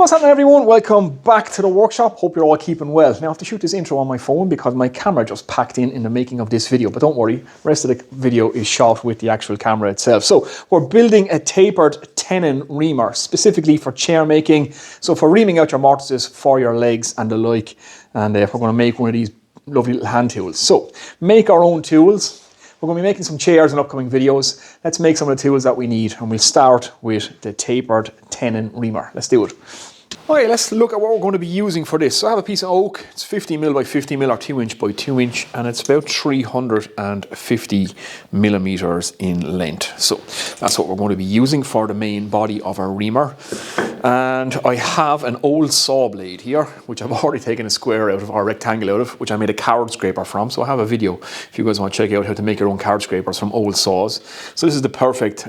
What's happening, everyone? Welcome back to the workshop. Hope you're all keeping well. Now I have to shoot this intro on my phone because my camera just packed in the making of this video, but don't worry, the rest of the video is shot with the actual camera itself. So we're building a tapered tenon reamer specifically for chair making. So for reaming out your mortises for your legs and the like, and we're going to make one of these lovely little hand tools. So make our own tools. We're going to be making some chairs in upcoming videos. Let's make some of the tools that we need, and we'll start with the tapered tenon reamer. Let's do it. Okay, let's look at what we're going to be using for this. So I have a piece of oak. It's 50mm by 50mm or 2" by 2", and it's about 350mm in length. So that's what we're going to be using for the main body of our reamer. And I have an old saw blade here, which I've already taken a square out of, or a rectangle out of, which I made a card scraper from. So I have a video if you guys want to check out how to make your own card scrapers from old saws. So this is the perfect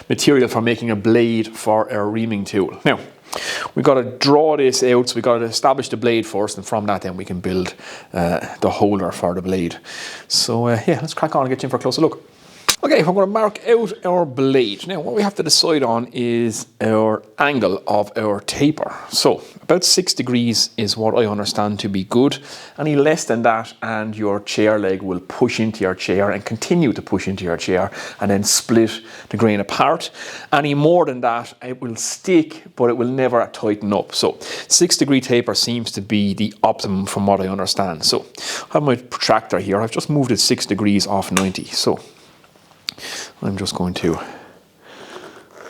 material for making a blade for our reaming tool. Now, we've got to draw this out, so we've got to establish the blade first, and from that then we can build the holder for the blade. So yeah, let's crack on and get you in for a closer look. Okay, we're going to mark out our blade. Now what we have to decide on is our angle of our taper. So about 6 degrees is what I understand to be good. Any less than that and your chair leg will push into your chair and continue to push into your chair and then split the grain apart. Any more than that, it will stick, but it will never tighten up. So 6 degree taper seems to be the optimum from what I understand. So I have my protractor here. I've just moved it 6 degrees off 90. So I'm just going to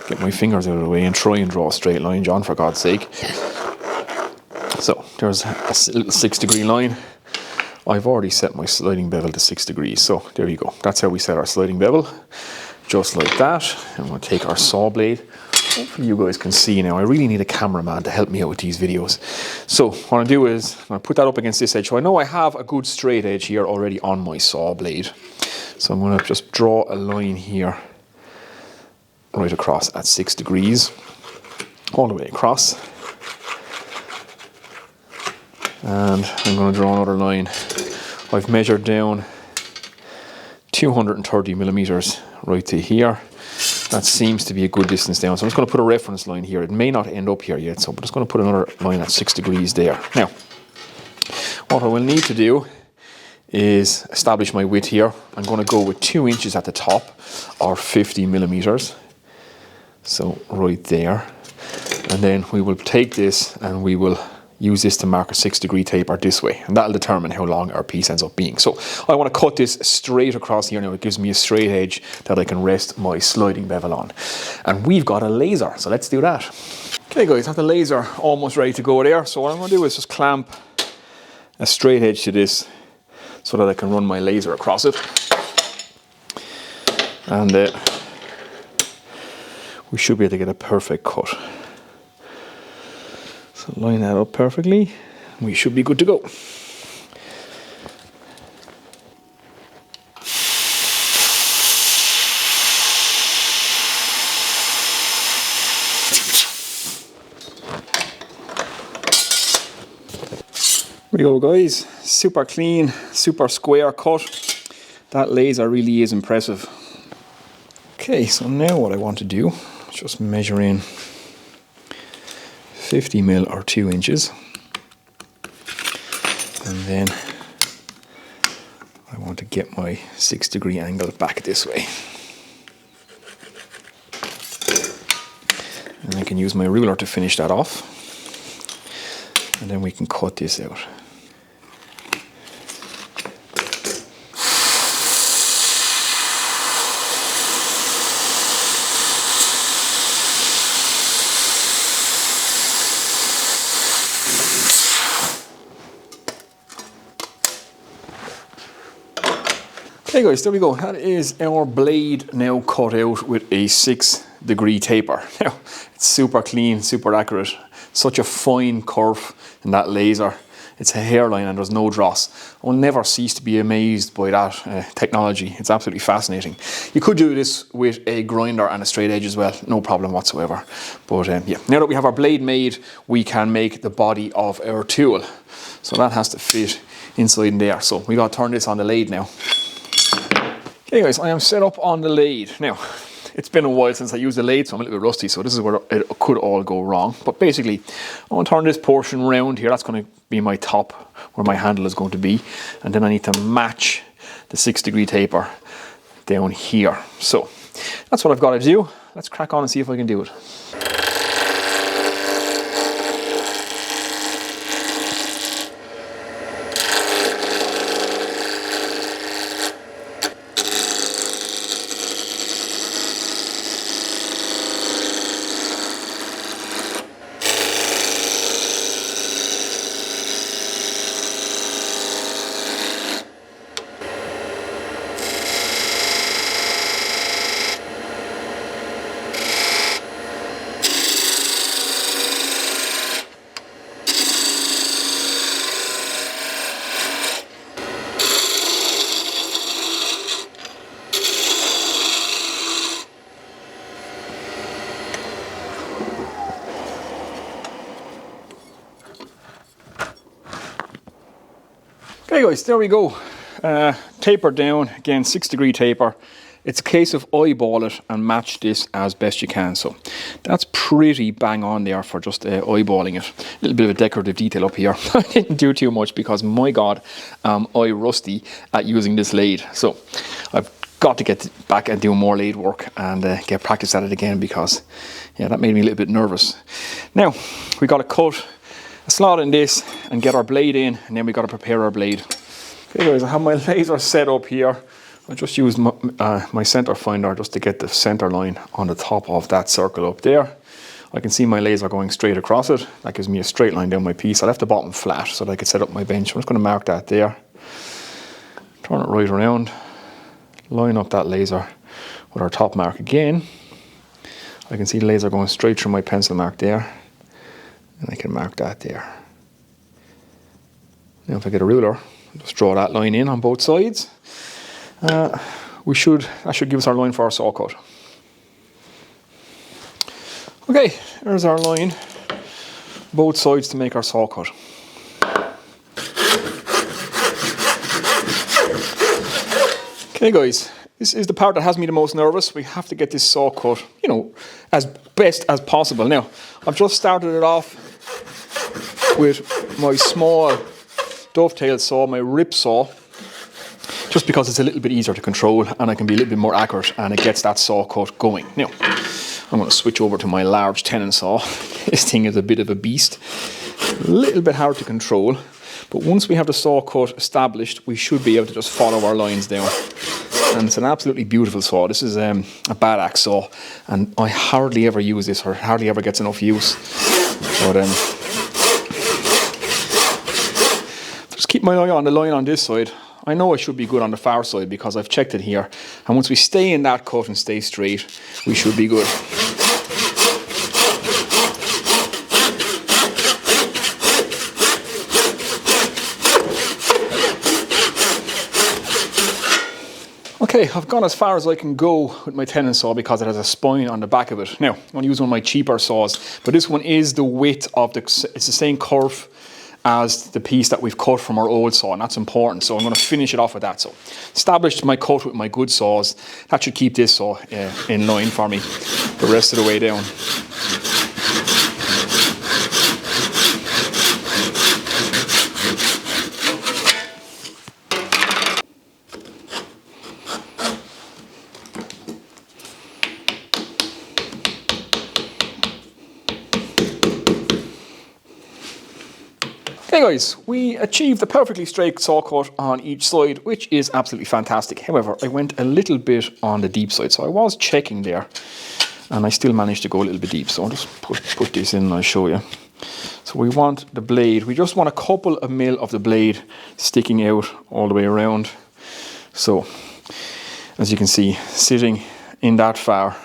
get my fingers out of the way and try and draw a straight line, John, for God's sake. So there's a little 6 degree line. I've already set my sliding bevel to 6 degrees. So there you go. That's how we set our sliding bevel. Just like that. And we'll take our saw blade. Hopefully you guys can see now. I really need a cameraman to help me out with these videos. So what I'll do is I'll put that up against this edge. So I know I have a good straight edge here already on my saw blade. So I'm going to just draw a line here right across at 6 degrees all the way across, and I'm going to draw another line. I've measured down 230mm right to here. That seems to be a good distance down, so I'm just going to put a reference line here. It may not end up here yet, so I'm just going to put another line at 6 degrees there. Now what I will need to do is establish my width here. I'm going to go with 2 inches at the top, or 50mm. So right there. And then we will take this and we will use this to mark a 6 degree taper this way. And that'll determine how long our piece ends up being. So I want to cut this straight across here now. It gives me a straight edge that I can rest my sliding bevel on. And we've got a laser, so let's do that. Okay guys, I have the laser almost ready to go there. So what I'm going to do is just clamp a straight edge to this, so that I can run my laser across it. And we should be able to get a perfect cut. So line that up perfectly. We should be good to go. There we go guys, super clean, super square cut. That laser really is impressive. Okay, so now what I want to do is just measure in 50mm or 2 inches. And then I want to get my 6 degree angle back this way. And I can use my ruler to finish that off. And then we can cut this out. Okay guys, there we go. That is our blade now cut out with a 6 degree taper. Now, it's super clean, super accurate. Such a fine curve in that laser. It's a hairline and there's no dross. I will never cease to be amazed by that technology. It's absolutely fascinating. You could do this with a grinder and a straight edge as well, no problem whatsoever. But yeah, now that we have our blade made, we can make the body of our tool. So that has to fit inside in there. So we got to turn this on the lathe now. Okay guys, I am set up on the lathe. Now, it's been a while since I used the lathe, so I'm a little bit rusty, so this is where it could all go wrong. But basically, I want to turn this portion round here. That's going to be my top, where my handle is going to be. And then I need to match the 6-degree taper down here. So that's what I've got to do. Let's crack on and see if I can do it. Okay guys, there we go. Taper down, again 6-degree taper. It's a case of eyeball it and match this as best you can. So that's pretty bang on there for just eyeballing it. A little bit of a decorative detail up here. I didn't do too much because my God, I rusty at using this lathe. So I've got to get back and do more lathe work and get practice at it again, because yeah, that made me a little bit nervous. Now we got to cut a slot in this and get our blade in, and then we got to prepare our blade. Okay guys, I have my laser set up here. I just used my center finder just to get the center line on the top of that circle up there. I can see my laser going straight across it. That gives me a straight line down my piece. I left the bottom flat so that I could set up my bench. I'm just going to mark that there. Turn it right around. Line up that laser with our top mark again. I can see the laser going straight through my pencil mark there. And I can mark that there. Now if I get a ruler, just draw that line in on both sides. That should give us our line for our saw cut. Okay, there's our line, both sides to make our saw cut. Okay guys, this is the part that has me the most nervous. We have to get this saw cut, you know, as best as possible. Now, I've just started it off with my small dovetail saw, my rip saw, just because it's a little bit easier to control and I can be a little bit more accurate and it gets that saw cut going. Now, I'm going to switch over to my large tenon saw. This thing is a bit of a beast, a little bit hard to control, but once we have the saw cut established, we should be able to just follow our lines down. And it's an absolutely beautiful saw. This is a bad axe saw, and I hardly ever use this, or hardly ever gets enough use. But just keep my eye on the line on this side. I know I should be good on the far side because I've checked it here. And once we stay in that cut and stay straight, we should be good. Okay, I've gone as far as I can go with my tenon saw because it has a spine on the back of it. Now, I'm going to use one of my cheaper saws, but this one is the width of it's the same curve as the piece that we've cut from our old saw, and that's important. So I'm going to finish it off with that. So, established my cut with my good saws. That should keep this saw in line for me the rest of the way down. Okay guys, we achieved a perfectly straight saw cut on each side, which is absolutely fantastic. However, I went a little bit on the deep side, so I was checking there and I still managed to go a little bit deep. So I'll just put this in and I'll show you. So we want the blade, we just want a couple of mil of the blade sticking out all the way around. So as you can see, sitting in that far,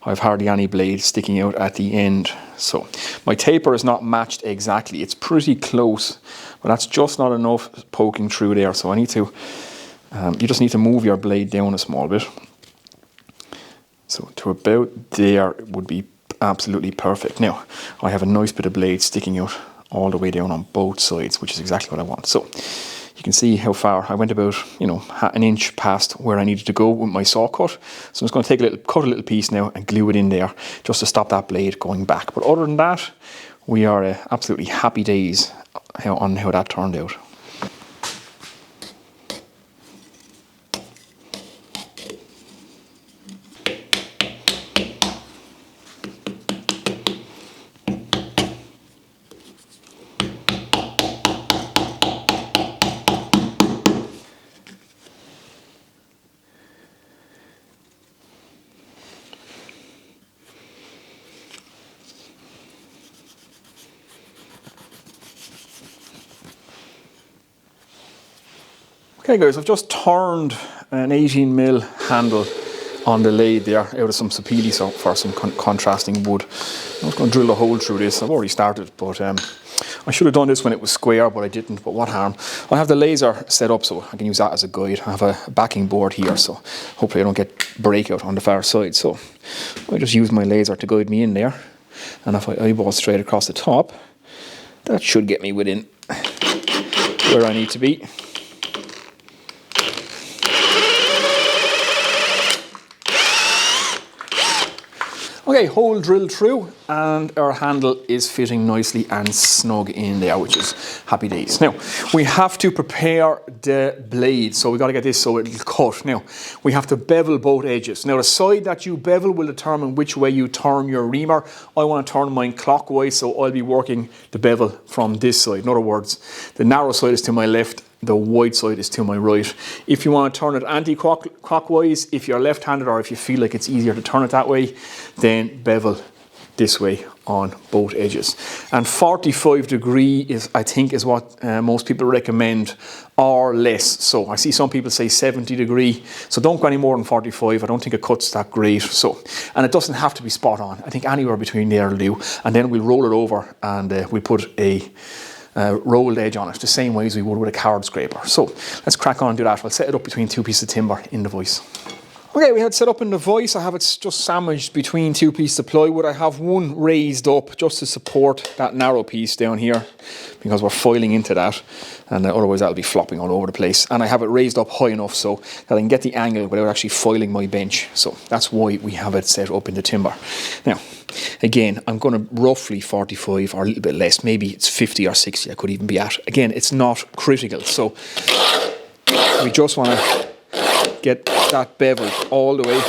I've hardly any blade sticking out at the end. So my taper is not matched exactly. It's pretty close, but that's just not enough poking through there. So I need to, you just need to move your blade down a small bit. So to about there would be absolutely perfect. Now, I have a nice bit of blade sticking out all the way down on both sides, which is exactly what I want. So You can see how far I went, about, you know, an inch past where I needed to go with my saw cut. So I'm just going to cut a little piece now and glue it in there just to stop that blade going back. But other than that, we are absolutely happy days on how that turned out. Okay guys, I've just turned an 18mm handle on the lathe there out of some sapele for some contrasting wood. I'm just going to drill a hole through this. I've already started, but I should have done this when it was square, but I didn't. But what harm? I have the laser set up so I can use that as a guide. I have a backing board here, so hopefully I don't get breakout on the far side. So I just use my laser to guide me in there, and if I eyeball straight across the top, that should get me within where I need to be. Okay, hole drilled through, and our handle is fitting nicely and snug in there, which is happy days. Now, we have to prepare the blade, so we got to get this so it'll cut. Now, we have to bevel both edges. Now, the side that you bevel will determine which way you turn your reamer. I want to turn mine clockwise, so I'll be working the bevel from this side. In other words, the narrow side is to my left, the wide side is to my right. If you want to turn it anti-clockwise, if you're left-handed, or if you feel like it's easier to turn it that way, then bevel this way on both edges. And 45 degree is, I think, is what most people recommend, or less. So I see some people say 70 degree, so don't go any more than 45. I don't think it cuts that great. So, and it doesn't have to be spot on. I think anywhere between there will do. And then we'll roll it over, and we put a rolled edge on it, the same way as we would with a card scraper. So let's crack on and do that. I'll set it up between two pieces of timber in the vise. Okay, we had set up in the vise. I have it just sandwiched between two pieces of plywood. I have one raised up just to support that narrow piece down here, because we're filing into that, and otherwise that'll be flopping all over the place. And I have it raised up high enough so that I can get the angle without actually filing my bench. So that's why we have it set up in the timber. Now, again, I'm going to roughly 45 or a little bit less. Maybe it's 50 or 60 I could even be at. Again, it's not critical. So we just want to get that beveled all the way.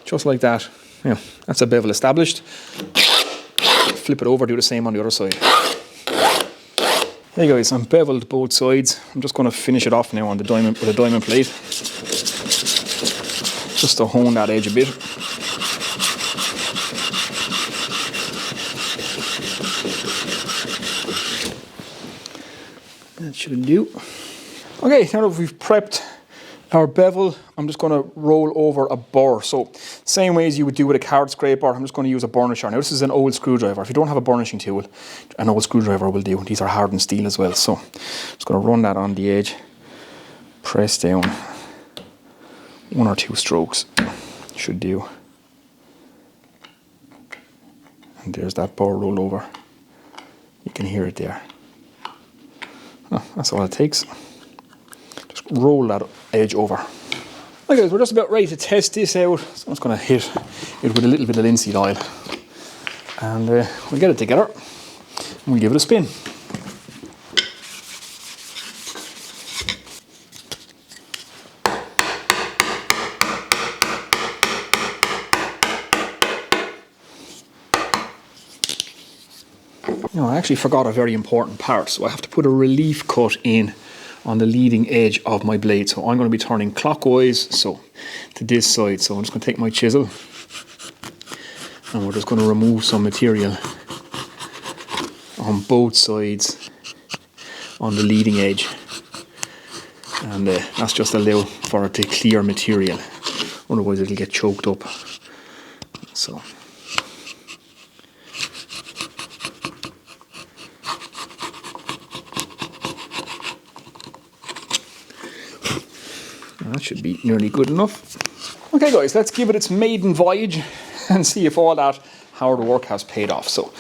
Just like that. Yeah, that's a bevel established. Flip it over, do the same on the other side. Hey guys, I'm beveled both sides. I'm just going to finish it off now on the diamond with a diamond plate, just to hone that edge a bit. That should do. Okay, now that we've prepped our bevel, I'm just going to roll over a burr. So, same way as you would do with a card scraper, I'm just going to use a burnisher. Now, this is an old screwdriver. If you don't have a burnishing tool, an old screwdriver will do. These are hardened steel as well. So, I'm just going to run that on the edge, press down, 1 or 2 strokes should do. And there's that burr roll over. You can hear it there. Oh, that's all it takes. Just roll that edge over. Okay guys, we're just about ready to test this out. So I'm just going to hit it with a little bit of linseed oil. And we'll get it together and we'll give it a spin. Now, I actually forgot a very important part, so I have to put a relief cut in on the leading edge of my blade. So I'm going to be turning clockwise, so to this side. So I'm just going to take my chisel and we're just going to remove some material on both sides on the leading edge, and that's just allow for it to clear material, otherwise it'll get choked up. So that should be nearly good enough. Okay guys, let's give it its maiden voyage and see if all that hard work has paid off. So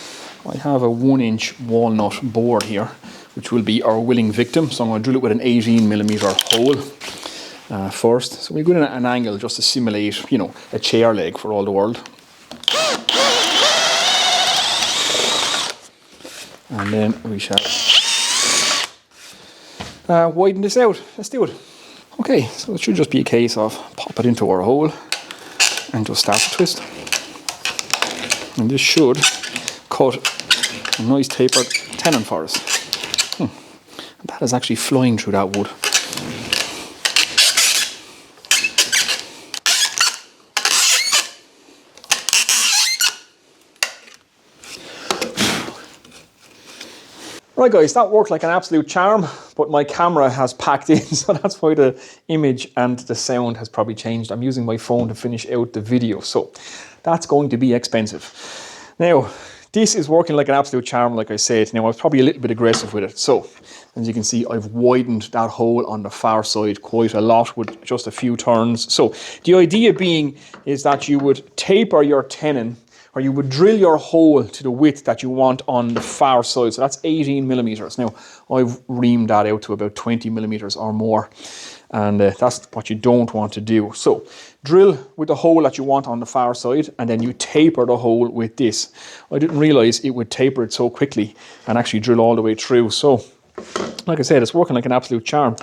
I have a 1-inch walnut board here, which will be our willing victim. So I'm going to drill it with an 18mm hole first. So we go in at an angle just to simulate, you know, a chair leg for all the world. And then we shall widen this out. Let's do it. Okay, so it should just be a case of pop it into our hole and just start to twist. And this should cut a nice tapered tenon for us. That is actually flying through that wood. Right guys, that worked like an absolute charm, but my camera has packed in, so that's why the image and the sound has probably changed. I'm using my phone to finish out the video, so that's going to be expensive. Now, this is working like an absolute charm, like I said. Now, I was probably a little bit aggressive with it. So, as you can see, I've widened that hole on the far side quite a lot with just a few turns. So, the idea being is that you would taper your tenon, or you would drill your hole to the width that you want on the far side. So that's 18mm. Now, I've reamed that out to about 20mm or more. And that's what you don't want to do. So, drill with the hole that you want on the far side, and then you taper the hole with this. I didn't realize it would taper it so quickly and actually drill all the way through. So, like I said, it's working like an absolute charm.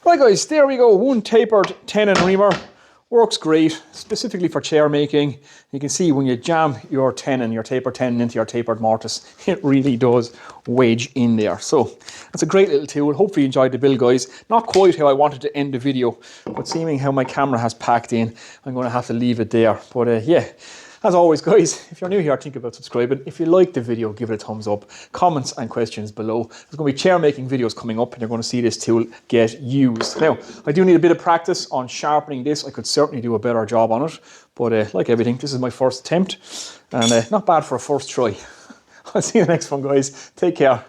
Right guys, there we go. One tapered tenon reamer. Works great, specifically for chair making. You can see when you jam your tenon, your tapered tenon into your tapered mortise, it really does wedge in there. So that's a great little tool. Hopefully you enjoyed the build, guys. Not quite how I wanted to end the video, but seeing how my camera has packed in, I'm going to have to leave it there. But yeah, as always, guys, if you're new here, think about subscribing. If you liked the video, give it a thumbs up. Comments and questions below. There's going to be chair making videos coming up, and you're going to see this tool get used. Now, I do need a bit of practice on sharpening this. I could certainly do a better job on it, but like everything, this is my first attempt, and not bad for a first try. I'll see you in the next one, guys. Take care.